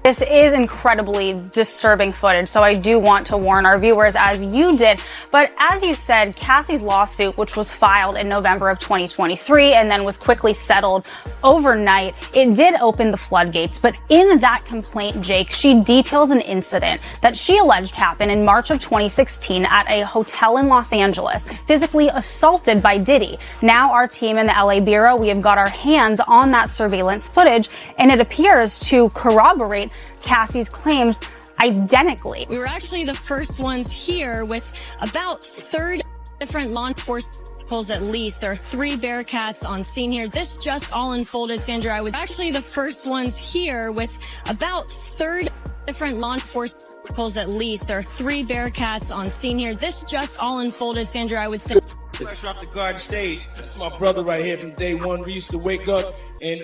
This is incredibly disturbing footage, so I do want to warn our viewers, as you did. But as you said, Cassie's lawsuit, which was filed in November of 2023 and then was quickly settled overnight, it did open the floodgates. But in that complaint, Jake, she details an incident that she alleged happened in March of 2016 at a hotel in Los Angeles, physically assaulted by Diddy. Now our team in the LA Bureau, we have got our hands on that surveillance footage, and it appears to corroborate Cassie's claims identically. We were actually the first ones here with about 30 different law enforcement vehicles at least. There are 3 Bearcats on scene here. This just all unfolded, Sandra. I was actually the first ones here with about 30 different law enforcement vehicles at least. There are 3 Bearcats on scene here. This just all unfolded, Sandra. I would say. Fresh off the garden stage. That's my brother right here from day one. We used to wake up and,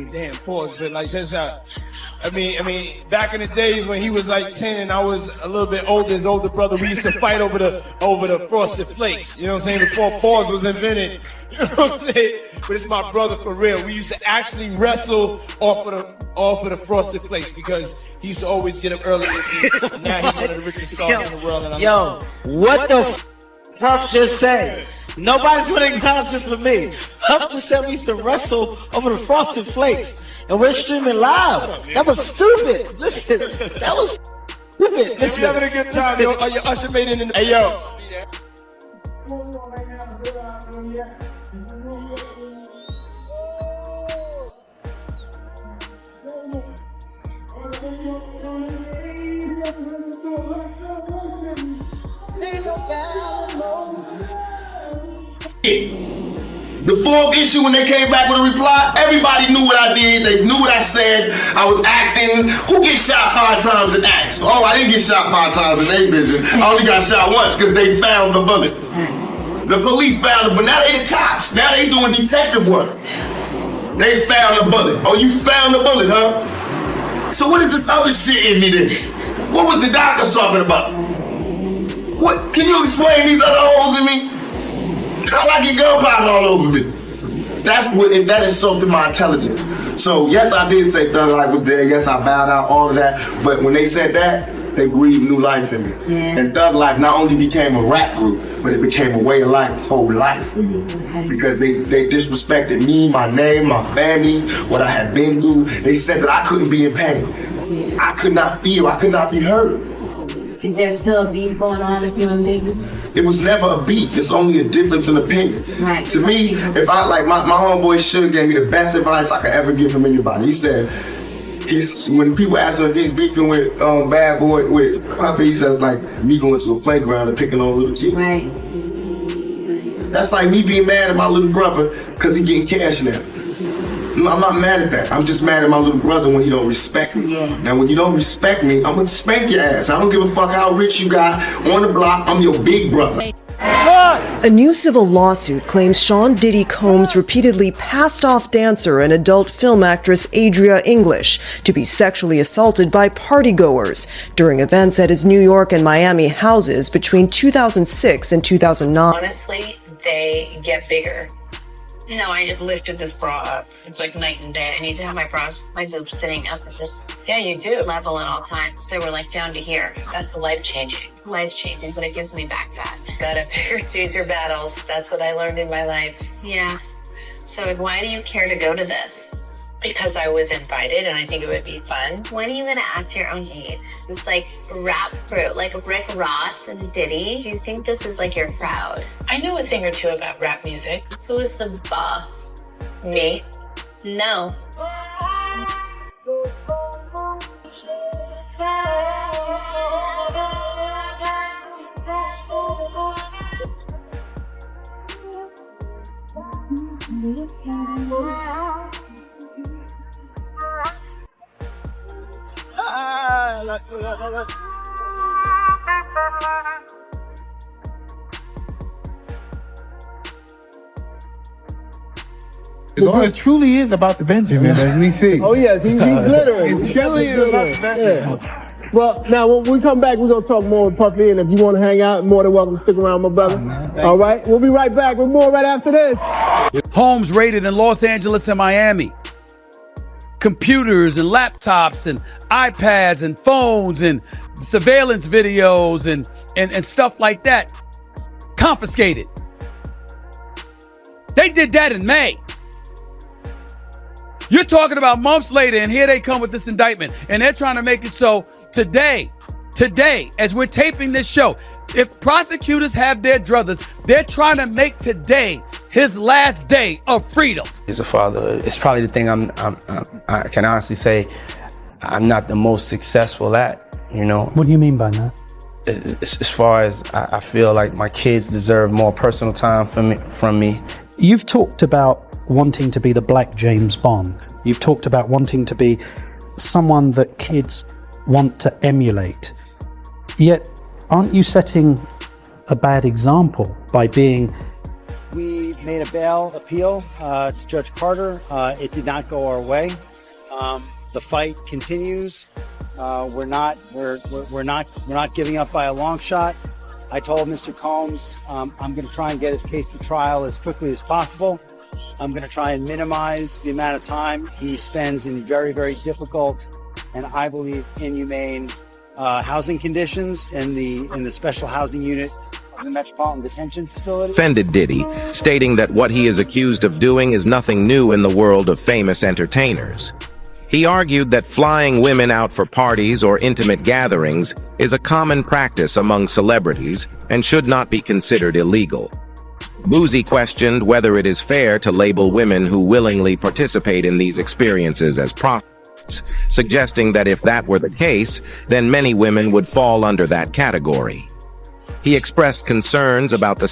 damn, pause, but like that's how. Back in the days when he was like 10 and I was a little bit older, his older brother, we used to fight over the Frosted Flakes. You know what I'm saying? Before pause was invented. You know what I'm saying? But it's my brother for real. We used to actually wrestle off of the Frosted Flakes because he used to always get up early. Now he's one of the richest stars in the world. And what the Puff just said? Nobody's going to acknowledge this for me. Puff just said we used to wrestle over the Frosted Flakes. And we're streaming live. That was stupid. Listen, that was stupid. Listen, we're having a good time, yo. Are you Usher made it in the... Hey, yo. The fourth issue, when they came back with a reply, everybody knew what I did. They knew what I said. I was acting. Who gets shot 5 times in act? Oh, I didn't get shot 5 times in A vision. I only got shot once because they found the bullet. The police found it, but now they the cops. Now they doing detective work. They found the bullet. Oh, you found the bullet, huh? So what is this other shit in me then? What was the doctors talking about? What? Can you explain these other holes in me? I like your gunpowder all over me. That insulted my intelligence. So yes, I did say Thug Life was there. Yes, I bowed out, all of that. But when they said that, they breathed new life in me. Yeah. And Thug Life not only became a rap group, but it became a way of life for life. Because they disrespected me, my name, my family, what I had been through. They said that I couldn't be in pain. I could not feel, I could not be hurt. Is there still a beef going on with you and Biggie? It was never a beef. It's only a difference in opinion. Right. To me, if I like my homeboy Suge gave me the best advice I could ever get from anybody. He said, when people ask him if he's beefing with Bad Boy with Puffy, he says like me going to a playground and picking on little kids. Right. That's like me being mad at my little brother because he getting cash now. I'm not mad at that. I'm just mad at my little brother when he don't respect me. Yeah. Now, when you don't respect me, I'm gonna spank your ass. I don't give a fuck how rich you got on the block. I'm your big brother. A new civil lawsuit claims Sean Diddy Combs repeatedly passed off dancer and adult film actress Adria English to be sexually assaulted by partygoers during events at his New York and Miami houses between 2006 and 2009. Honestly, they get bigger. No, I just lifted this bra up. It's like night and day. I need to have my boobs sitting up at this level at all times. So we're like down to here. That's life-changing, but it gives me back fat. Gotta pick or choose your battles. That's what I learned in my life. Yeah. So why do you care to go to this? Because I was invited and I think it would be fun. When are you gonna act your own age? It's like rap crew, like Rick Ross and Diddy. Do you think this is like your crowd? I know a thing or two about rap music. Who is the boss? Me? No. It truly is about the Benjamin, as we see. Oh yes, he's glittering. It truly is about the Benjamin. Yeah. Well, now when we come back, we're gonna talk more with Puffy, and if you want to hang out, more than welcome to stick around, my brother. All right, we'll be right back with more right after this. Homes raided in Los Angeles and Miami. computers and laptops and iPads and phones and surveillance videos and stuff like that confiscated. They did that in May. You're talking about months later, and here they come with this indictment, and they're trying to make it so today, as we're taping this show, if prosecutors have their druthers, they're trying to make today his last day of freedom. As a father, it's probably the thing I can honestly say I'm not the most successful at, you know. What do you mean by that? As far as I feel like my kids deserve more personal time from me. You've talked about wanting to be the Black James Bond. You've talked about wanting to be someone that kids want to emulate. Yet, aren't you setting a bad example by being... We made a bail appeal to Judge Carter. It did not go our way. The fight continues. We're not giving up by a long shot. I told Mr. Combs I'm going to try and get his case to trial as quickly as possible. I'm going to try and minimize the amount of time he spends in very, very difficult and I believe inhumane housing conditions in the special housing unit of the Metropolitan Detention Facility. Defended Diddy, stating that what he is accused of doing is nothing new in the world of famous entertainers. He argued that flying women out for parties or intimate gatherings is a common practice among celebrities and should not be considered illegal. Boozy questioned whether it is fair to label women who willingly participate in these experiences as prostitutes, suggesting that if that were the case, then many women would fall under that category. He expressed concerns about the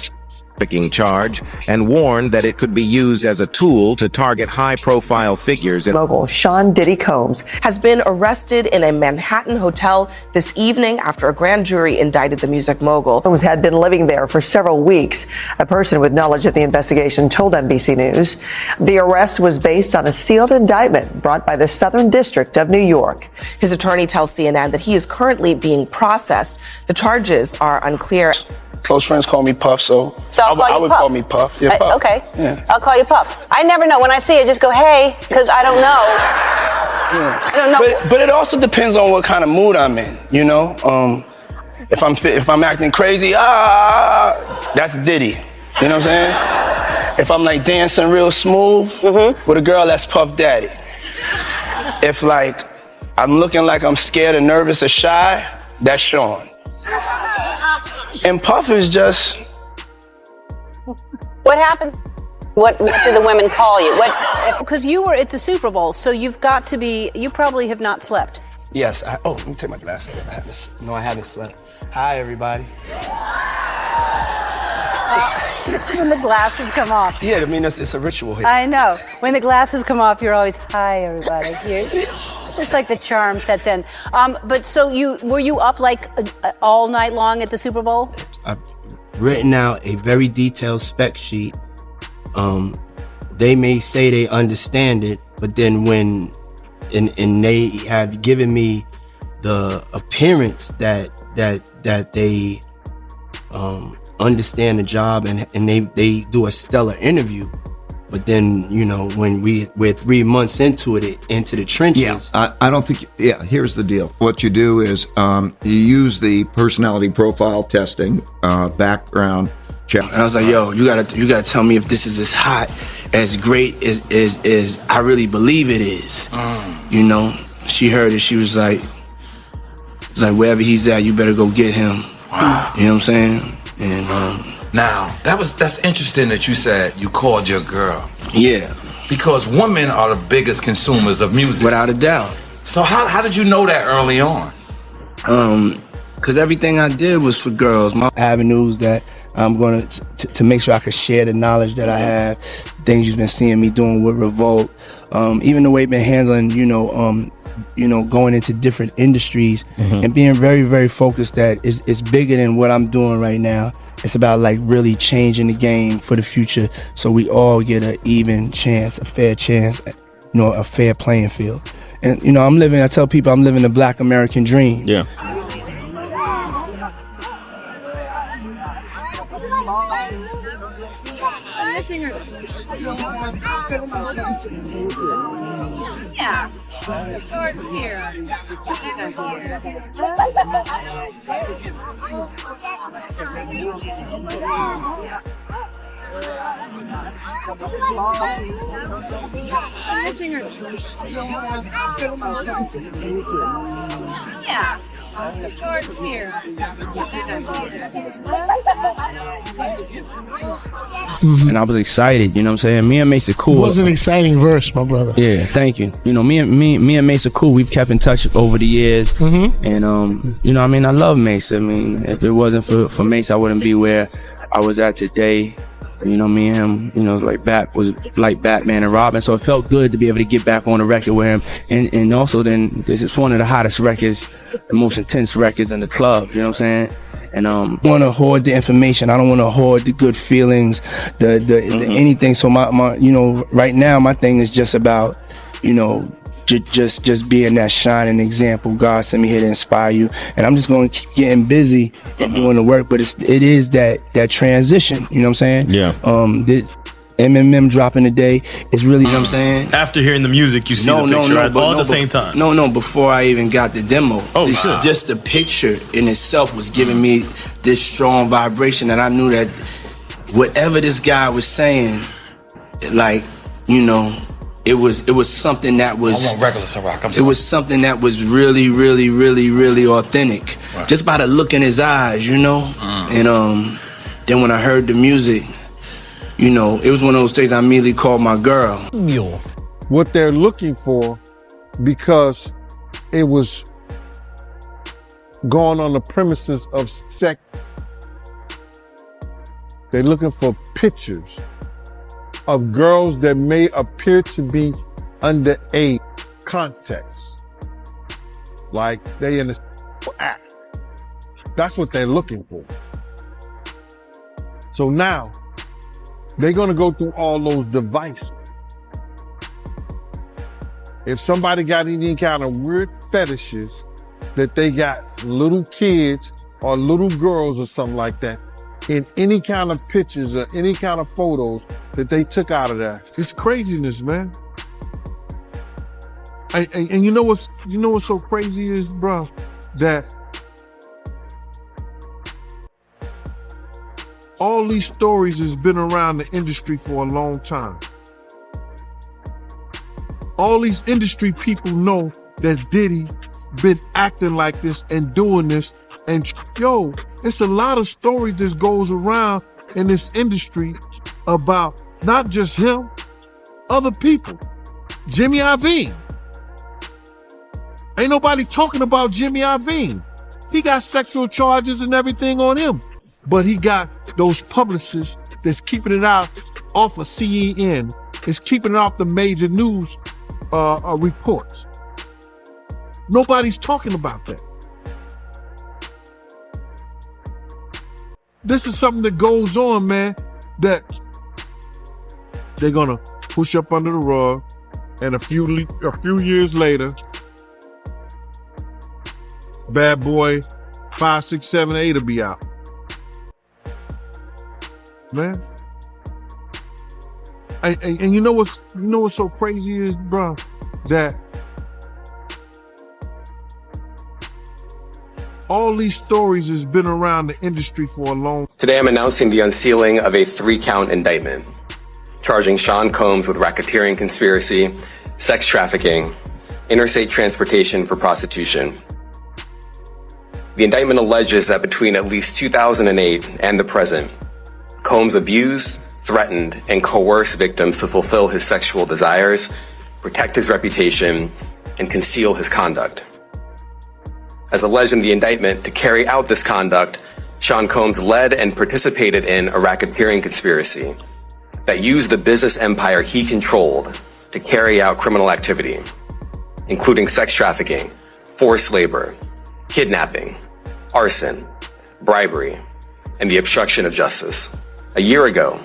trafficking charge and warned that it could be used as a tool to target high-profile figures. Mogul Sean Diddy Combs has been arrested in a Manhattan hotel this evening after a grand jury indicted the music mogul. Combs had been living there for several weeks. A person with knowledge of the investigation told NBC News the arrest was based on a sealed indictment brought by the Southern District of New York. His attorney tells CNN that he is currently being processed. The charges are unclear. Close friends call me Puff, so I would call me Puff. Yeah, Puff. Okay, yeah. I'll call you Puff. I never know. When I see it, just go, hey, because I don't know. Yeah. I don't know. But it also depends on what kind of mood I'm in, you know? If I'm acting crazy, that's Diddy. You know what I'm saying? If I'm like dancing real smooth with a girl, that's Puff Daddy. If like I'm looking like I'm scared or nervous or shy, that's Sean. And Puff is just... What happened? What do the women call you? Because you were at the Super Bowl, so you've got to be, you probably have not slept. Yes. Let me take my glasses off. I haven't slept. Hi, everybody. It's when the glasses come off. Yeah, I mean, it's a ritual here. I know. When the glasses come off, you're always, hi, everybody. It's like the charm sets in. But so were you up like all night long at the Super Bowl? I've written out a very detailed spec sheet. They may say they understand it, but then when they have given me the appearance that they understand the job and they do a stellar interview. But then, you know, when we're 3 months into the trenches. Yeah, I don't think, here's the deal. What you do is you use the personality profile testing, background check. And I was like, yo, you gotta tell me if this is as hot, as great as I really believe it is. You know, she heard it, she was like, wherever he's at, you better go get him. Wow. You know what I'm saying? And now, that's interesting that you said you called your girl. Yeah. Because women are the biggest consumers of music. Without a doubt. So how did you know that early on? Because everything I did was for girls. My avenues that I'm going to make sure I can share the knowledge that I have, things you've been seeing me doing with Revolt, even the way I've been handling, going into different industries and being very, very focused that it's bigger than what I'm doing right now. It's about like really changing the game for the future so we all get an even chance, a fair chance, a fair playing field. And, I tell people I'm living the Black American dream. Yeah. Yeah. Gordon's here. Yeah. Gordon's here. And I was excited, you know what I'm saying? Me and Mace are cool. It was an exciting verse, my brother. Yeah, thank you. You know, me and Mace are cool. We've kept in touch over the years. Mm-hmm. And you know, I mean, I love Mace. I mean, if it wasn't for Mace, I wouldn't be where I was at today. You know, me and him, you know, was like Batman and Robin. So it felt good to be able to get back on the record with him. And also then this is one of the hottest records, the most intense records in the club, you know what I'm saying? And I want to hoard the information. I don't want to hoard the good feelings, the anything. So my you know, right now my thing is just about, you know, just being that shining example. God sent me here to inspire you, and I'm just going to keep getting busy and doing the work. But it is that transition. You know what I'm saying? Yeah. This MMM dropping today is really, you know what I'm saying? After hearing the music, you see the picture all at the same time. No, before I even got the demo. Oh, just the picture in itself was giving me this strong vibration, and I knew that whatever this guy was saying, like, you know, it was something that was. I want regular Ciroc. It was something that was really, really, really, really authentic. Right. Just by the look in his eyes, you know. And then when I heard the music, you know, it was one of those things I immediately called my girl. What they're looking for, because it was going on the premises of sex. They're looking for pictures of girls that may appear to be underage context. Like they in the act. That's what they're looking for. So now, they're gonna go through all those devices. If somebody got any kind of weird fetishes that they got little kids or little girls or something like that, in any kind of pictures or any kind of photos that they took out of that, it's craziness, man. And you know what's so crazy is, bro, that all these stories has been around the industry for a long time. All these industry people know that Diddy been acting like this and doing this. And yo, it's a lot of stories that goes around in this industry about not just him, other people. Jimmy Iovine. Ain't nobody talking about Jimmy Iovine. He got sexual charges and everything on him. But he got those publicists that's keeping it out off of CNN. It's keeping it off the major news reports. Nobody's talking about that. This is something that goes on, man, that they're gonna push up under the rug, and a few years later, Bad Boy 5, 6, 7, 8 will be out. Man. And you know what's so crazy is, bro, that all these stories has been around the industry for a long time. Today I'm announcing the unsealing of a 3-count indictment, charging Sean Combs with racketeering conspiracy, sex trafficking, interstate transportation for prostitution. The indictment alleges that between at least 2008 and the present, Combs abused, threatened, and coerced victims to fulfill his sexual desires, protect his reputation, and conceal his conduct. As alleged in the indictment, to carry out this conduct, Sean Combs led and participated in a racketeering conspiracy that used the business empire he controlled to carry out criminal activity, including sex trafficking, forced labor, kidnapping, arson, bribery, and the obstruction of justice. A year ago,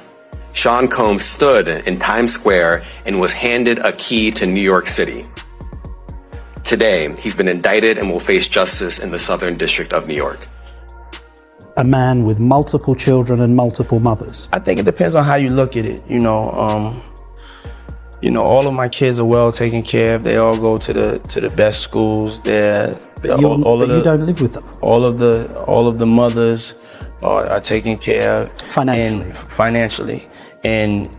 Sean Combs stood in Times Square and was handed a key to New York City. Today, he's been indicted and will face justice in the Southern District of New York. A man with multiple children and multiple mothers. I think it depends on how you look at it. You know, You know, all of my kids are well taken care of. They all go to the best schools. They're But you don't live with them. All of the mothers are taken care of financially, and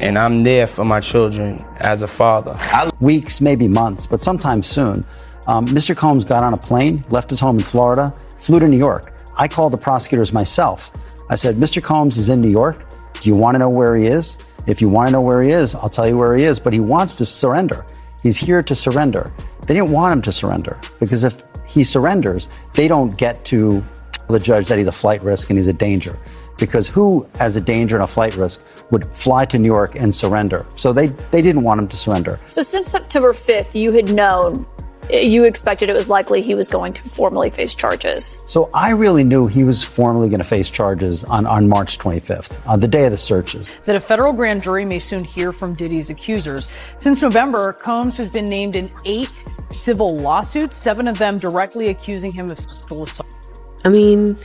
I'm there for my children as a father. Weeks, maybe months, but sometime soon, Mr. Combs got on a plane, left his home in Florida, flew to New York. I called the prosecutors myself. I said, Mr. Combs is in New York. Do you want to know where he is? If you want to know where he is, I'll tell you where he is, but he wants to surrender. He's here to surrender. They didn't want him to surrender because if he surrenders, they don't get to tell the judge that he's a flight risk and he's a danger. Because who, as a danger and a flight risk, would fly to New York and surrender? So they didn't want him to surrender. So since September 5th, you had known, you expected it was likely he was going to formally face charges. So I really knew he was formally going to face charges on March 25th, on the day of the searches. That a federal grand jury may soon hear from Diddy's accusers. Since November, Combs has been named in 8 civil lawsuits, 7 of them directly accusing him of sexual assault. I mean,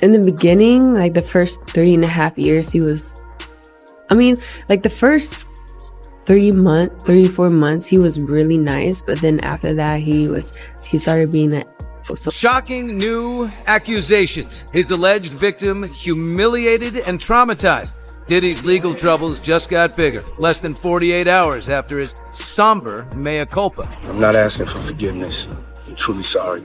in the beginning, like the first 3.5 years, he was, like the first 3-4 months, he was really nice. But then after that, he started being that. Shocking new accusations. His alleged victim humiliated and traumatized. Diddy's legal troubles just got bigger, less than 48 hours after his somber mea culpa. I'm not asking for forgiveness. I'm truly sorry.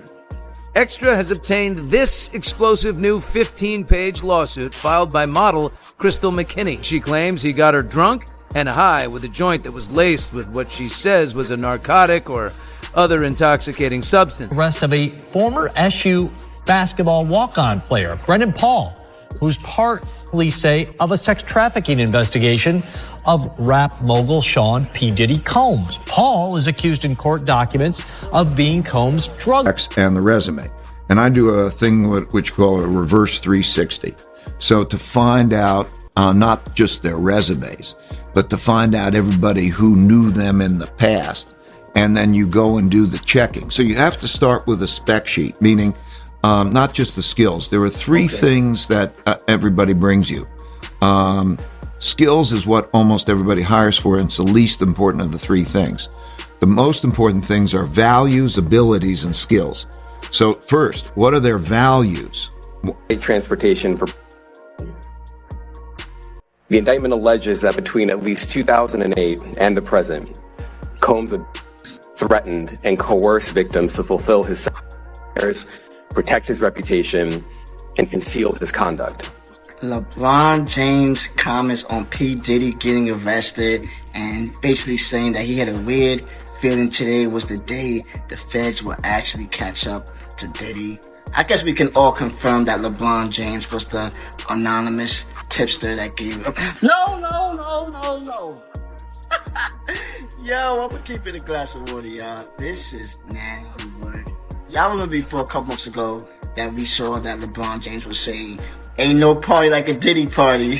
Extra has obtained this explosive new 15-page lawsuit filed by model Crystal McKinney. She claims he got her drunk and high with a joint that was laced with what she says was a narcotic or other intoxicating substance. Arrest of a former SU basketball walk-on player, Brendan Paul, who's part, police say, of a sex trafficking investigation of rap mogul Sean P. Diddy Combs. Paul is accused in court documents of being Combs' drug. And the resume. And I do a thing which we call a reverse 360. So to find out not just their resumes, but to find out everybody who knew them in the past. And then you go and do the checking. So you have to start with a spec sheet, meaning not just the skills. There are 3 things that everybody brings you. Skills is what almost everybody hires for, and it's the least important of the 3 things. The most important things are values, abilities, and skills. So first, what are their values? Transportation for. The indictment alleges that between at least 2008 and the present, Combs threatened and coerced victims to fulfill his desires, protect his reputation, and conceal his conduct. LeBron James' comments on P. Diddy getting arrested and basically saying that he had a weird feeling today was the day the feds will actually catch up to Diddy. I guess we can all confirm that LeBron James was the anonymous tipster that gave him. No. Yo, I'm gonna keep it a glass of water, y'all. This is nasty work. Y'all remember before a couple months ago that we saw that LeBron James was saying, ain't no party like a Diddy party.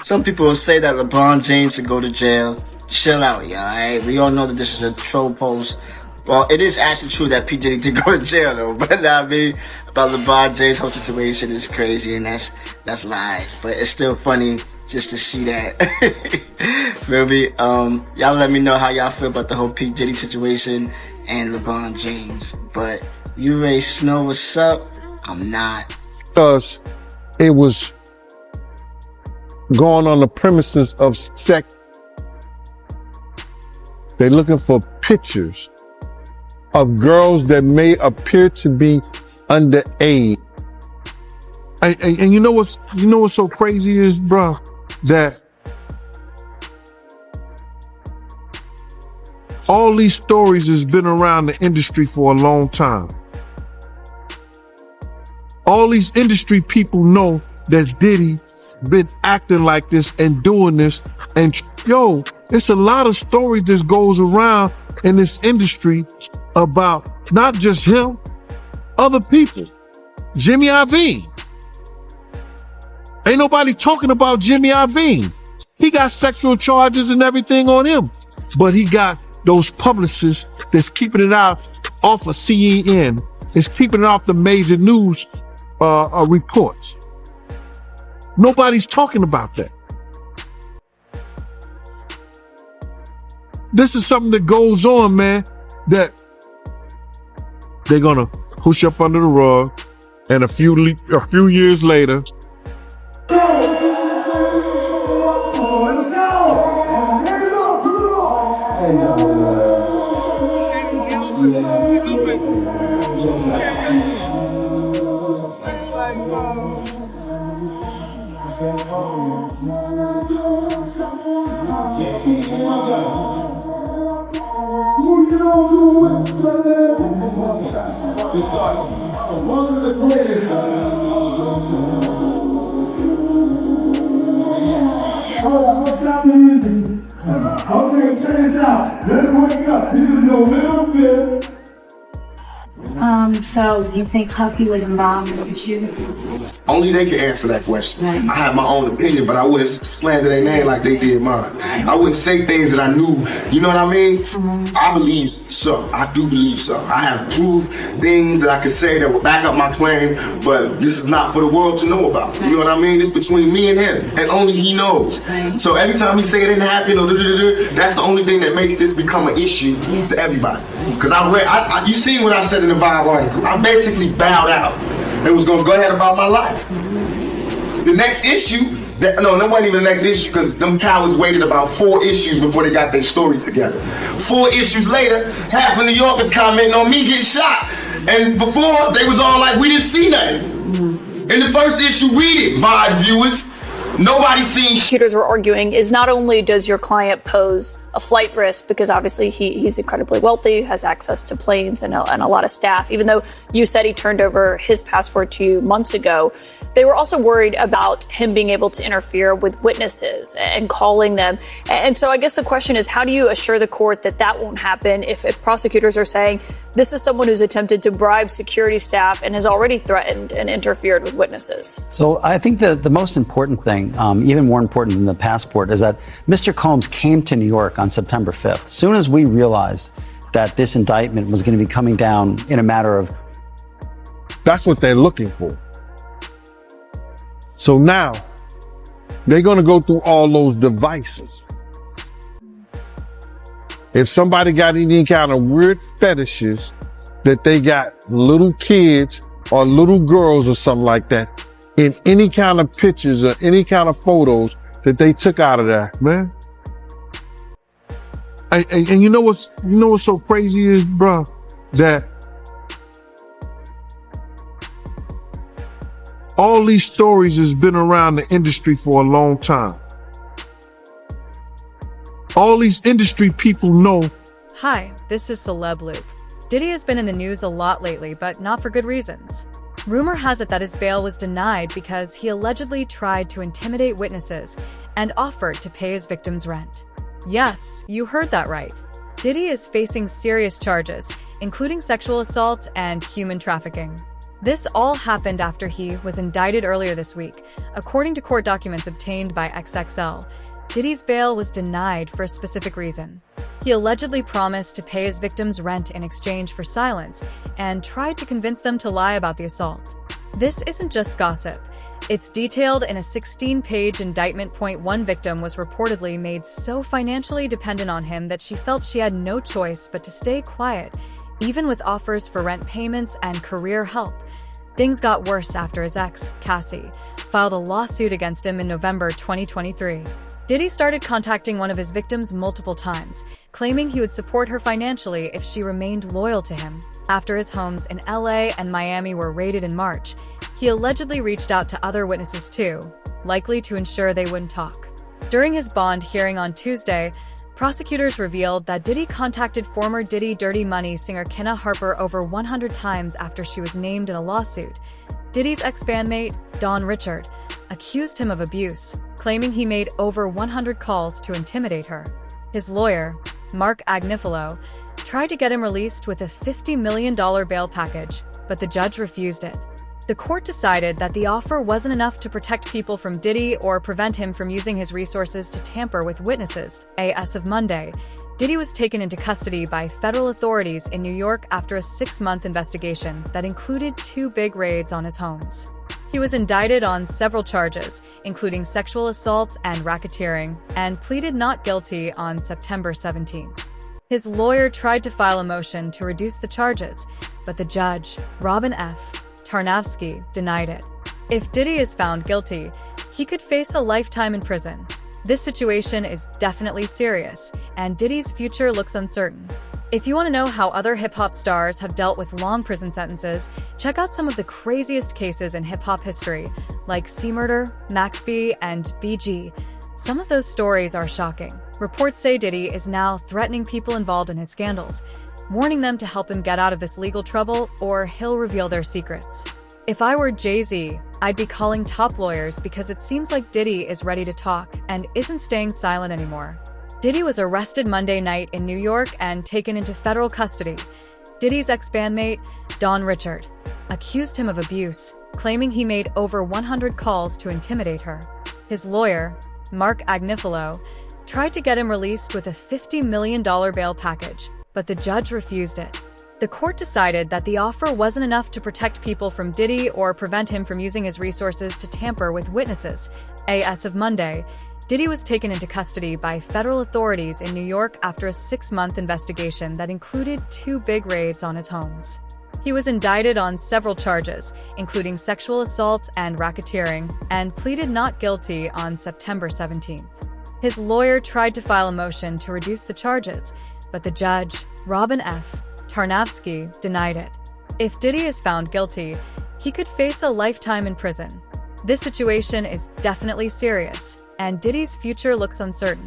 Some people will say that LeBron James should go to jail. Chill out, y'all, alright? We all know that this is a troll post. Well, it is actually true that P. Diddy did go to jail, though. But I mean, about LeBron James' whole situation is crazy, and that's lies. But it's still funny just to see that. Feel me? Y'all let me know how y'all feel about the whole P. Diddy situation and LeBron James. But you ready to know what's up? I'm not. Because it was going on the premises of sex. They're looking for pictures of girls that may appear to be underage. And you know what's so crazy is, bro, that all these stories has been around the industry for a long time. All these industry people know that Diddy been acting like this and doing this. And yo, it's a lot of stories that goes around in this industry about not just him, other people. Jimmy Iovine. Ain't nobody talking about Jimmy Iovine. He got sexual charges and everything on him. But he got those publicists that's keeping it out off of CNN. It's keeping it off the major news reports. Nobody's talking about that. this is something that goes on, man, that they're gonna push up under the rug, and a few years later, So you think Puffy was involved with the shooting? Only they can answer that question. I have my own opinion, but I wouldn't slander their name like they did mine. I wouldn't say things that I knew, you know what I mean? I believe so. I do believe so. I have proof things that I could say that will back up my claim, but this is not for the world to know about. You know what I mean? It's between me and him, and only he knows. So every time he say it didn't happen, or that's the only thing that makes this become an issue to everybody. Because you seen what I said in the Vibe article. I basically bowed out and was gonna go ahead about my life. The next issue, that wasn't even the next issue, because them cowards waited about 4 issues before they got their story together. 4 issues later, half of New York is commenting on me getting shot. And before, they was all like, we didn't see nothing. In the first issue, read it, Vibe viewers. Nobody seen. Prosecutors were arguing is not only does your client pose a flight risk, because obviously he's incredibly wealthy, has access to planes and a lot of staff, even though you said he turned over his passport to you months ago. They were also worried about him being able to interfere with witnesses and calling them. And so I guess the question is, how do you assure the court that that won't happen if prosecutors are saying this is someone who's attempted to bribe security staff and has already threatened and interfered with witnesses? So I think the most important thing, even more important than the passport, is that Mr. Combs came to New York on September 5th. As soon as we realized that this indictment was going to be coming down in a matter of... That's what they're looking for. So now, they're going to go through all those devices. If somebody got any kind of weird fetishes that they got little kids or little girls or something like that in any kind of pictures or any kind of photos that they took out of there, man. And you know what's so crazy is, bro, that all these stories has been around the industry for a long time. All these industry people know. Hi, this is Celeb Loop. Diddy has been in the news a lot lately, but not for good reasons. Rumor has it that his bail was denied because he allegedly tried to intimidate witnesses and offered to pay his victims rent. Yes, you heard that right. Diddy is facing serious charges, including sexual assault and human trafficking. This all happened after he was indicted earlier this week. According to court documents obtained by XXL, Diddy's bail was denied for a specific reason. He allegedly promised to pay his victims rent in exchange for silence and tried to convince them to lie about the assault. This isn't just gossip. It's detailed in a 16-page indictment. One victim was reportedly made so financially dependent on him that she felt she had no choice but to stay quiet, even with offers for rent payments and career help. Things got worse after his ex, Cassie, filed a lawsuit against him in November 2023. Diddy started contacting one of his victims multiple times, claiming he would support her financially if she remained loyal to him. After his homes in LA and Miami were raided in March, he allegedly reached out to other witnesses too, likely to ensure they wouldn't talk. During his bond hearing on Tuesday, prosecutors revealed that Diddy contacted former Diddy Dirty Money singer Kenna Harper over 100 times after she was named in a lawsuit. Diddy's ex-bandmate, Dawn Richard, accused him of abuse, claiming he made over 100 calls to intimidate her. His lawyer, Mark Agnifilo, tried to get him released with a $50 million bail package, but the judge refused it. The court decided that the offer wasn't enough to protect people from Diddy or prevent him from using his resources to tamper with witnesses. As of Monday, Diddy was taken into custody by federal authorities in New York after a 6-month investigation that included 2 big raids on his homes. He was indicted on several charges, including sexual assault and racketeering, and pleaded not guilty on September 17. His lawyer tried to file a motion to reduce the charges, but the judge, Robin F. Tarnowski, denied it. If Diddy is found guilty, he could face a lifetime in prison. This situation is definitely serious, and Diddy's future looks uncertain. If you want to know how other hip-hop stars have dealt with long prison sentences, check out some of the craziest cases in hip-hop history, like C-Murder, Max B, and BG. Some of those stories are shocking. Reports say Diddy is now threatening people involved in his scandals, warning them to help him get out of this legal trouble or he'll reveal their secrets. If I were Jay-Z, I'd be calling top lawyers because it seems like Diddy is ready to talk and isn't staying silent anymore. Diddy was arrested Monday night in New York and taken into federal custody. Diddy's ex-bandmate, Don Richard, accused him of abuse, claiming he made over 100 calls to intimidate her. His lawyer, Mark Agnifilo, tried to get him released with a $50 million bail package, but the judge refused it. The court decided that the offer wasn't enough to protect people from Diddy or prevent him from using his resources to tamper with witnesses. As of Monday, Diddy was taken into custody by federal authorities in New York after a 6-month investigation that included 2 big raids on his homes. He was indicted on several charges, including sexual assault and racketeering, and pleaded not guilty on September 17th. His lawyer tried to file a motion to reduce the charges, but the judge, Robin F. Tarnowski, denied it. If Diddy is found guilty, he could face a lifetime in prison. This situation is definitely serious, and Diddy's future looks uncertain.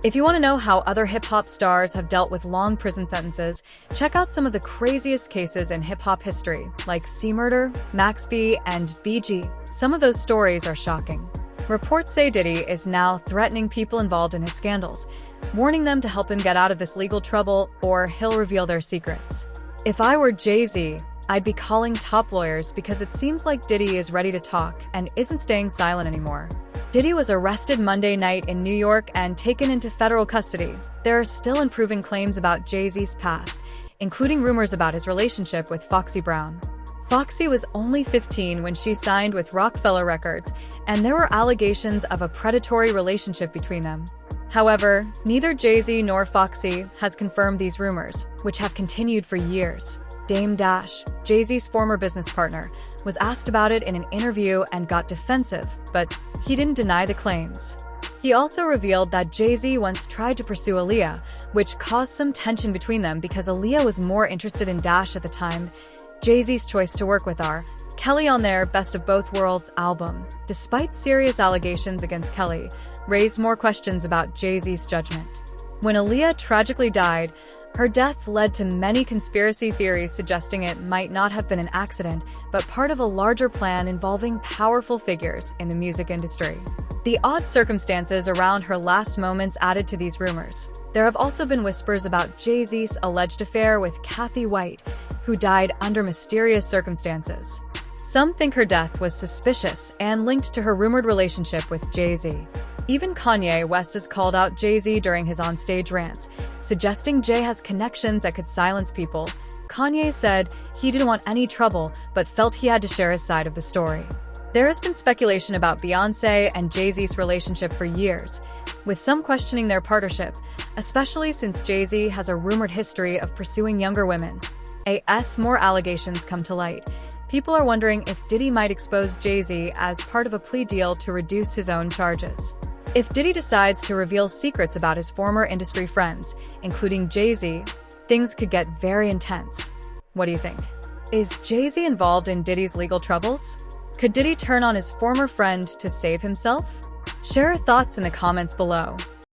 If you want to know how other hip-hop stars have dealt with long prison sentences, check out some of the craziest cases in hip-hop history, like C-Murder, Max B, and BG. Some of those stories are shocking. Reports say Diddy is now threatening people involved in his scandals, warning them to help him get out of this legal trouble or he'll reveal their secrets. If I were Jay-Z, I'd be calling top lawyers because it seems like Diddy is ready to talk and isn't staying silent anymore. Diddy was arrested Monday night in New York and taken into federal custody. There are still improving claims about Jay-Z's past, including rumors about his relationship with Foxy Brown. Foxy was only 15 when she signed with Rockefeller Records, and there were allegations of a predatory relationship between them. However, neither Jay-Z nor Foxy has confirmed these rumors, which have continued for years. Dame Dash, Jay-Z's former business partner, was asked about it in an interview and got defensive, but he didn't deny the claims. He also revealed that Jay-Z once tried to pursue Aaliyah, which caused some tension between them because Aaliyah was more interested in Dash at the time. Jay-Z's choice to work with are Kelly on their Best of Both Worlds album, despite serious allegations against Kelly, raised more questions about Jay-Z's judgment. When Aaliyah tragically died, her death led to many conspiracy theories suggesting it might not have been an accident, but part of a larger plan involving powerful figures in the music industry. The odd circumstances around her last moments added to these rumors. There have also been whispers about Jay-Z's alleged affair with Kathy White, who died under mysterious circumstances. Some think her death was suspicious and linked to her rumored relationship with Jay-Z. Even Kanye West has called out Jay-Z during his onstage rants, suggesting Jay has connections that could silence people. Kanye said he didn't want any trouble, but felt he had to share his side of the story. There has been speculation about Beyoncé and Jay-Z's relationship for years, with some questioning their partnership, especially since Jay-Z has a rumored history of pursuing younger women. As more allegations come to light, people are wondering if Diddy might expose Jay-Z as part of a plea deal to reduce his own charges. If Diddy decides to reveal secrets about his former industry friends, including Jay-Z, things could get very intense. What do you think? Is Jay-Z involved in Diddy's legal troubles? Could Diddy turn on his former friend to save himself? Share your thoughts in the comments below.